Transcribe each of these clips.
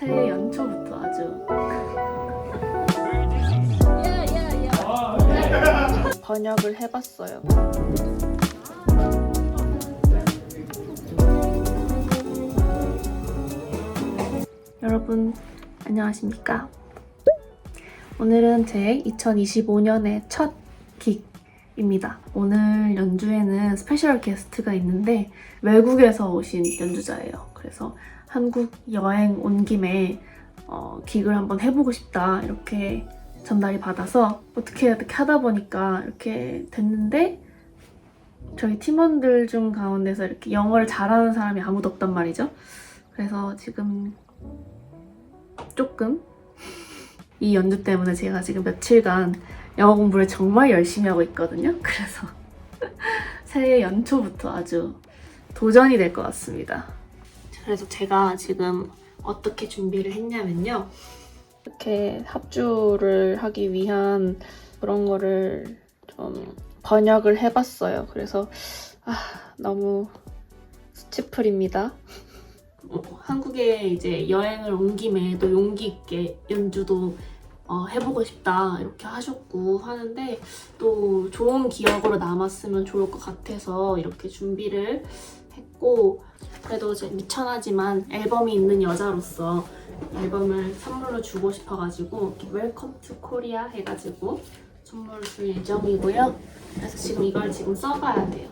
새해 연초부터 아주 번역을 해봤어요. 여러분 안녕하십니까? 오늘은 제 2025년의 첫 긱입니다. 오늘 연주에는 스페셜 게스트가 있는데 외국에서 오신 연주자예요. 그래서 한국 여행 온 김에 긱을 한번 해보고 싶다 이렇게 전달이 받아서 어떻게 하다 보니까 이렇게 됐는데 저희 팀원들 중 가운데서 이렇게 영어를 잘하는 사람이 아무도 없단 말이죠. 그래서 지금 조금 이 연주 때문에 제가 지금 며칠간 영어 공부를 정말 열심히 하고 있거든요. 그래서 새해 연초부터 아주 도전이 될 것 같습니다. 그래서 제가 지금 어떻게 준비를 했냐면요. 이렇게 합주를 하기 위한 그런 거를 좀 번역을 해봤어요. 그래서 너무 스티플입니다. 한국에 이제 여행을 온 김에 또 용기 있게 연주도 해보고 싶다 이렇게 하셨고 하는데 또 좋은 기억으로 남았으면 좋을 것 같아서 이렇게 준비를 했고 그래도 이제 미천하지만 앨범이 있는 여자로서 앨범을 선물로 주고 싶어가지고 이렇게 웰컴 투 코리아 해가지고 선물을 줄 예정이고요. 그래서 지금 이걸 지금 써봐야 돼요.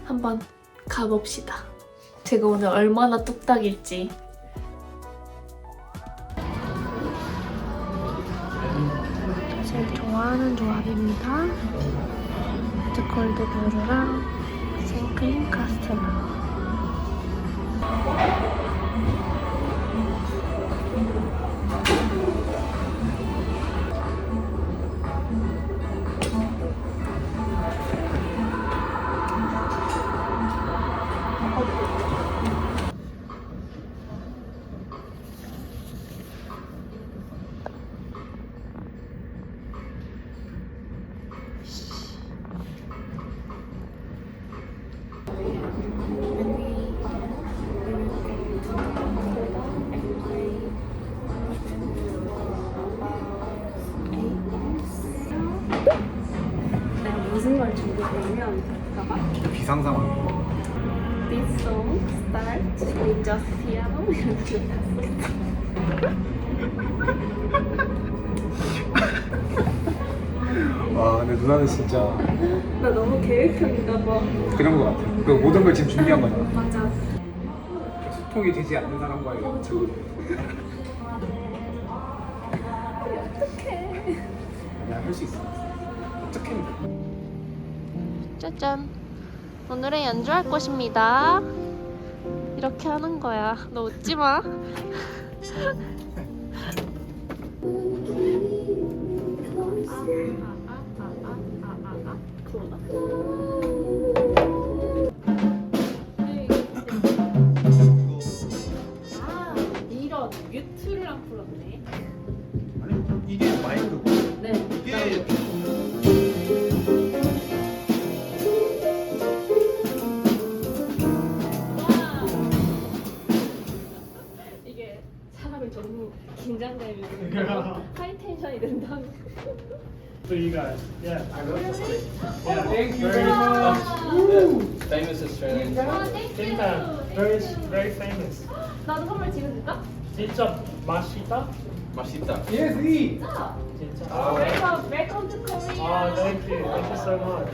한번 가봅시다. 제가 오늘 얼마나 뚝딱일지. 제일 좋아하는 조합입니다. 스콜드 브루랑 생크림 카스텔라. 내가 무슨 걸 준비했냐면 봐봐. 비상상황. This song starts with just piano 이렇게 와, 근데 누나는 진짜 나 너무 계획형인가 봐. 그런 거 같아. 그 모든 걸 지금 준비한 거잖아. 맞아. 소통이 되지 않는 사람과의 연주. 어떡해. 아니야, 할 수 있어. 어떻게 해? 짜잔. 오늘의 연주할 곳입니다. 이렇게 하는 거야. 너 웃지 마. 이런 뮤트랑 풀었네. 아니, 이게 마이크고. 네. 이게 이게 사람이 너무 긴장되면 하이 텐션이 된다. So you guys, yeah. I love this place. Yeah, Thank you very very much. much. Famous Australian. Very, very famous. 나도 선물 지금 줄까? 진짜 맛있다. 맛있다. Yes, E. 진짜. Welcome to Korea. Thank you so much.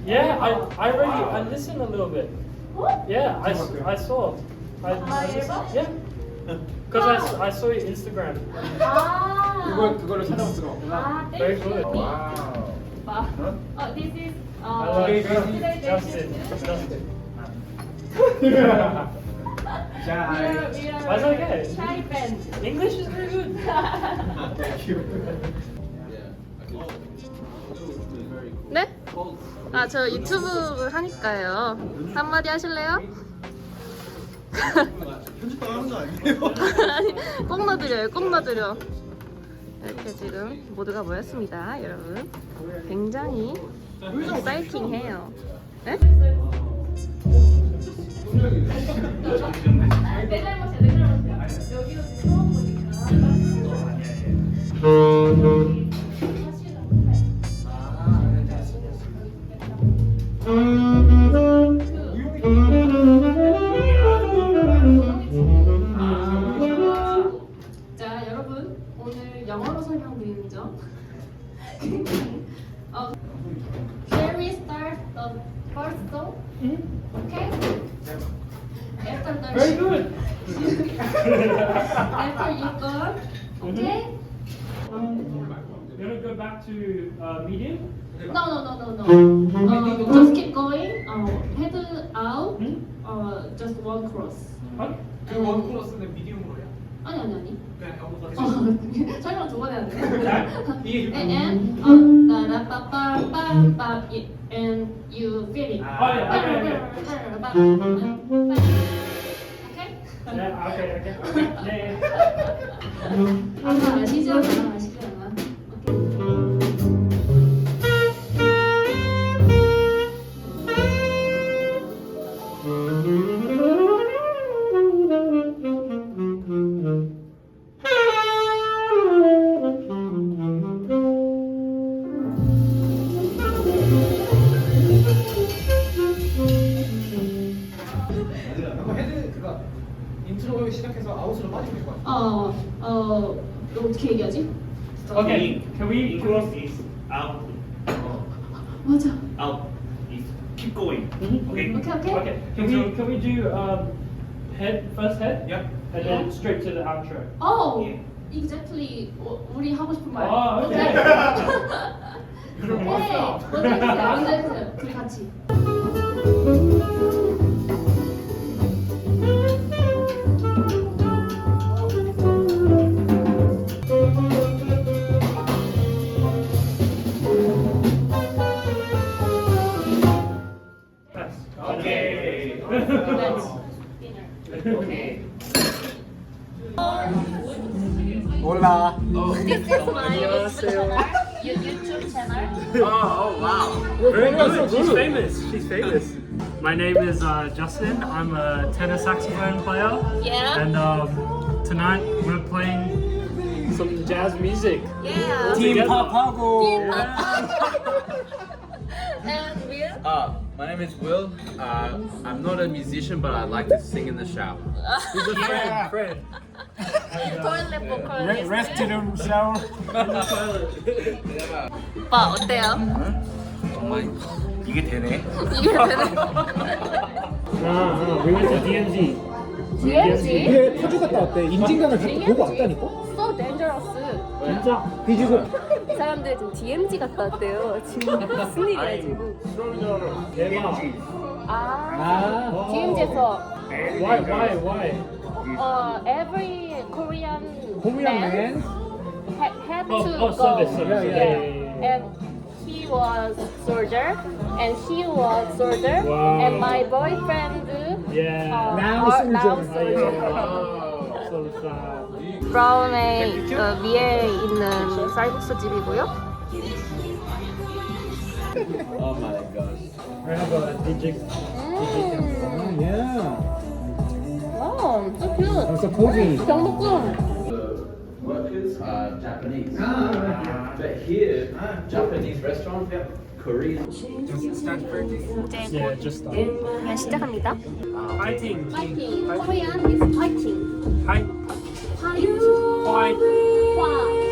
Yeah, I listened a little bit. What? Yeah, I saw. I My listened. album? Yeah. Because I saw your Instagram. 아. 그거를 찾아서 들어. 아, Very 땡큐. good. This is I love Okay, it. Justin. 자, That's okay. shy band. English is very good. 네? 아, 저 유튜브 하니까요. 한마디 하실래요? 편집하는 거 아니에요? 아니, 꼭 넣어드려요, 꼭 넣어드려. 이렇게 지금 모두가 모였습니다, 여러분. 굉장히 사이팅해요. 네? 내 잘못이야, 내 잘못이야. 여기로 지금 처음 보니까. 자, 여러분 오늘 영어로 설명드리는 점. Shall we start the first song? Okay. After the Very good. after you go, okay? You want to go back to medium? No. Just keep going. Head out. Just one cross. Huh? 그원 플러스는 미디움으로야. 아니. 그냥 영어로 설명 두 번 해야 돼. 이게 And and you feel it. yeah. Okay? Yeah, okay. Yeah. 아시죠? 아마. 오케이. 그거 헤드 그거 인트로 시작해서 아웃으로 빠지면 될것 같아. 어떻게 얘기하지? Okay, can we Cross is out, 맞아. out is keep going. Okay. Okay. Okay, can we do head first head? Yeah. And Yeah. then straight to the outro. Oh, 예. exactly. 우리 하고 싶은 말. 아, 오케이. 네, 그럼 먼저 해주세요. 둘이 같이. Yes. Okay. That's dinner. Okay. 몰라. This is my YouTube channel. Oh wow. Very good. She's famous. She's famous. My name is Justin. I'm a tenor saxophone player. Yeah. And tonight we're playing some jazz music. Yeah. 팀 Together. 팝하고. And Will. My name is Will. I'm not a musician, but I like to sing in the shower. He's a friend. Friend. toilet vocalist. 레스트룸 샤워. 오빠 어때요? 정말 이게 되네. 이게 되는 We went to DMZ. DMZ? 이게 터주 갔다 왔대. 인증관을 보고 왔다니까. So dangerous. 진짜? 뒤지고. 이 사람들 지금 DMZ 갔다 왔대요. 지금 무슨 일이야 지금? 대박. 아, DMZ에서 Why? every Korean 호미양 man 맨. had to go. service. Yeah. And he was soldier, and he was soldier, Wow. and my boyfriend Yeah. Now are soldier. now Oh, soldier. yeah. So sad. 브라운의 위에 있는 쌀국수 집이고요. Oh my gosh. We have a DJ. 야. Oh, so cute. 벌써 고기. 경복궁. Workers are Japanese. But here, Japanese restaurants have Korean. Yeah, just start. 시작합니다. Fighting. Fighting. Korean is fighting. Fight. Fight. Fight. 화.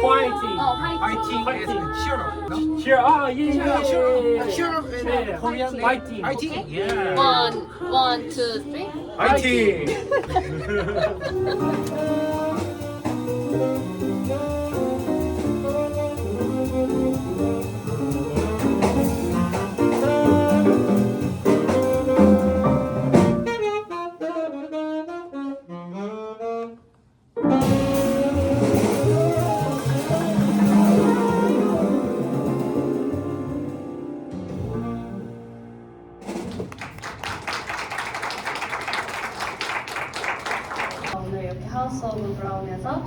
Fighting. fighting. Fighting and cheer. Cheer! Ah, yeah. Cheer up and Yeah. Korean Fighting. fighting. Yeah. 1, 2, 3. Fighting. 오늘 이렇게 하우스 오브 브라운에서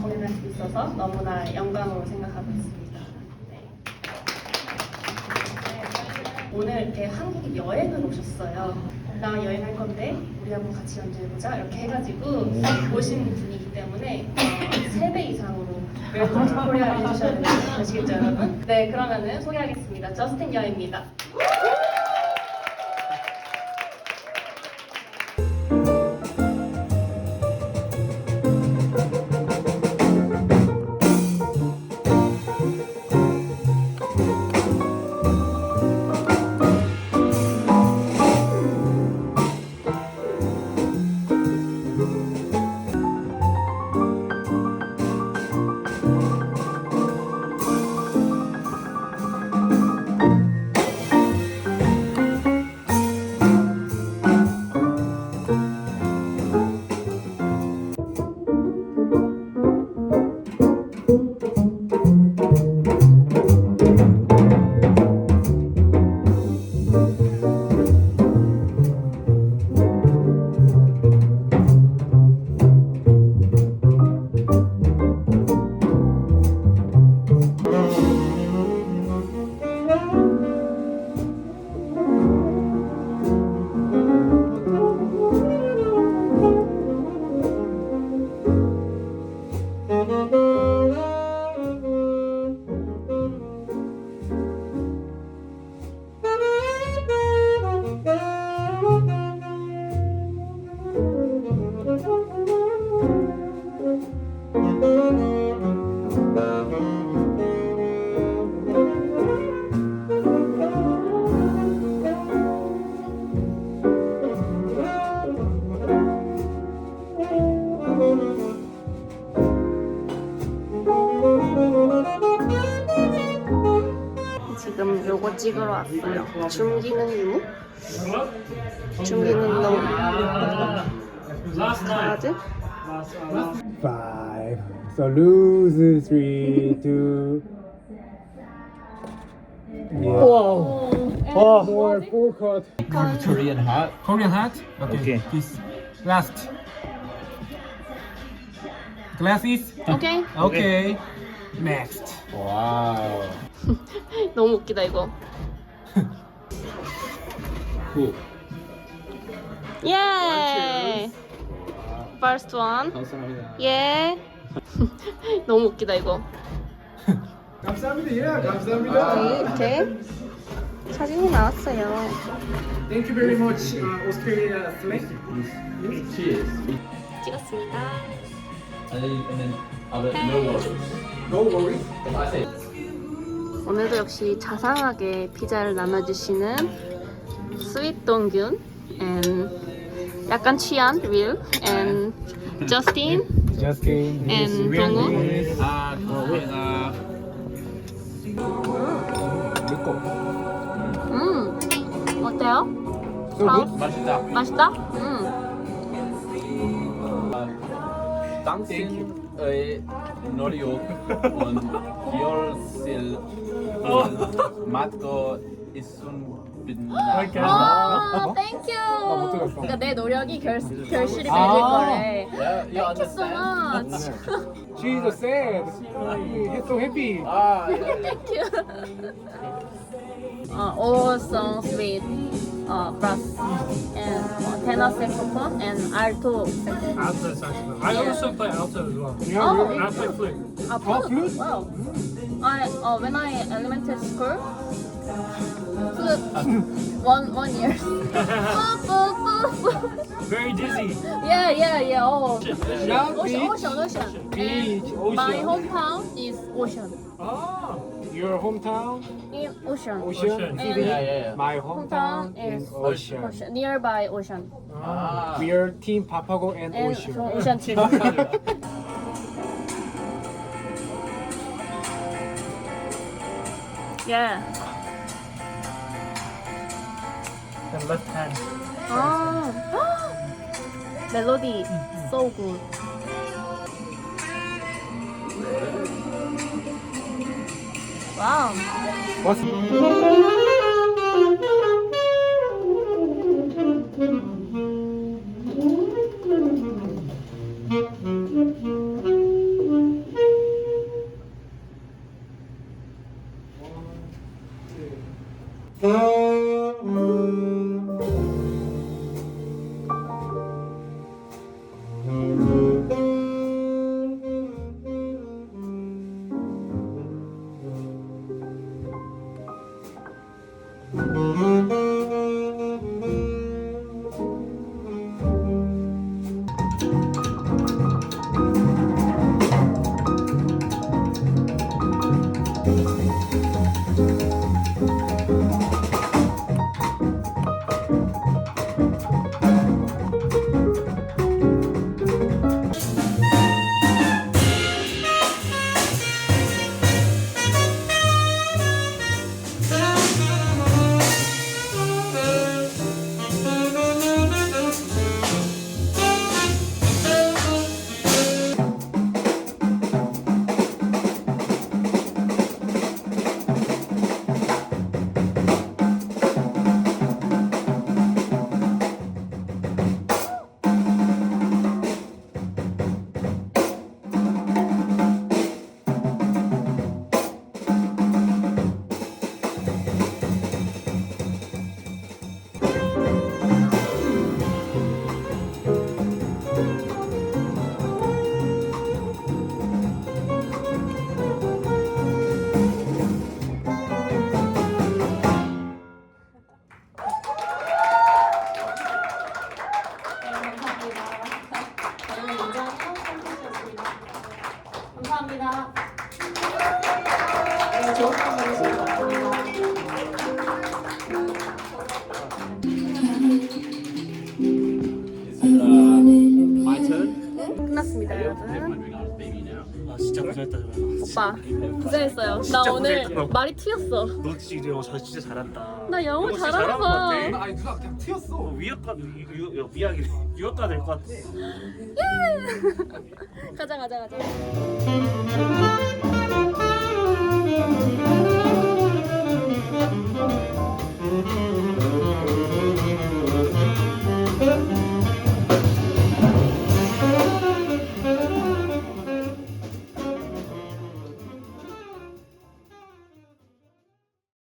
공연할 수 있어서 너무나 영광으로 생각하고 있습니다. 네. 오늘 이렇게 한국에 여행을 오셨어요. 나 여행할 건데 우리 한번 같이 연주해보자 이렇게 해가지고 오신 분이기 때문에 3배 이상으로 웰컴 투 코리아 해주셔야 되는 거 아시겠죠 여러분? 네, 그러면은 소개하겠습니다. 저스틴 여입니다. 지금 요거 찍으러 왔어요. 줌기는 유? 줌기는 너 Last night. 가즈? Five. So lose 3, 2. Yeah. Oh, More full cut. Korean hat. Korean hat. Okay. This last. Glasses. okay. Okay. Next. Wow. 너무 웃기다 이거. Cool. 예. First one. 감사합니다. 예. 너무 웃기다 이거. 감사합니다. Yeah, 감사합니다. 이렇게 사진이 나왔어요. Thank you very much, Australia flag. Cheers. 찍었습니다. And then no worries. No worry. I say. 오늘도 역시 자상하게 피자를 나눠주시는 스윗 동균 and 약간 취한 윌 and 저스틴 Justin. and 동우. Ah, 어때요? So good. 맛있다. 맛있다? 당신의 노력 결실 맛도 있습니다. Okay. 아, thank you. 못 들었어. 그러니까 내 노력이 결실이 맺을 아. 거래. Yeah, you Thank you so understand? much. She's sad. He's so happy. Ah, Thank you. All songs with brass and tenor saxophone and alto saxophone. Alto saxophone. I also play alto as well. Yeah, Oh. really? I play flute. Flute? flute? Wow. When I elementary school, one year. Very dizzy. Yeah. Oh, Ocean, ocean. beach, And my ocean. hometown is ocean. Oh, your hometown? In ocean. Ocean. And yeah. My hometown hometown is is ocean. ocean. Nearby ocean. Ah. We are Team Papago and And Ocean. from ocean team. Yeah. The left hand. Ah. Melody. So good. Wow. What's 감사합니다. 네, 좋은 밤 되시길 바랍니다. My turn. 끝났습니다, 여러분. Baby now. 아 진짜 고생했다. 오빠, 고생했어요. 나 오늘 고생했어. 말이 튀었어. 너 진짜 영어 진짜 잘한다. 나 영어 진짜 잘하는 잘하는 것 같아. 거. 아니 누나 그냥 튀었어. 위협가 유학가 될 것 같아. 가자.